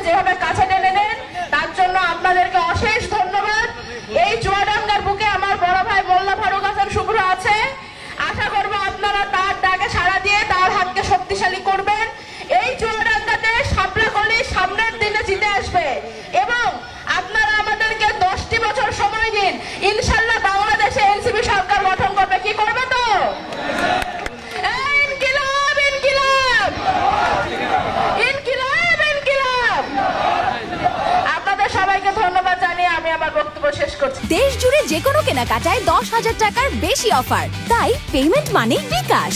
যেভাবে কাছে টেনে নেন, তার জন্য আপনাদেরকে অশেষ ধন্যবাদ। এই চুয়াডাঙ্গার বুকে আমার বড় ভাই মোল্লা ফারুক হাসান শুভ্র আছে। আশা করবো আপনারা তার ডাকে সাড়া দিয়ে তার হাতকে শক্তিশালী করবেন। এই চুয়াডাঙ্গাতে শাপলা কলি সামনের দিনে জিতে আসবে এবং আপনারা আমাদেরকে 10টি বছর সময় দিন, ইনশাল্লাহ বাংলাদেশে এনসিপি সরকার গঠন করবে। কি করবে তো? ইনকিলাব ইনকিলাব ইনকিলাব ইনকিলাব। আপনাদের সবাইকে ধন্যবাদ জানিয়ে আমি আমার বক্তব্য শেষ করছি। দেশ জুড়ে যে কোনো কেনাকাটায় 10,000 টাকার বেশি অফার, তাই পেমেন্ট মানেই বিকাশ।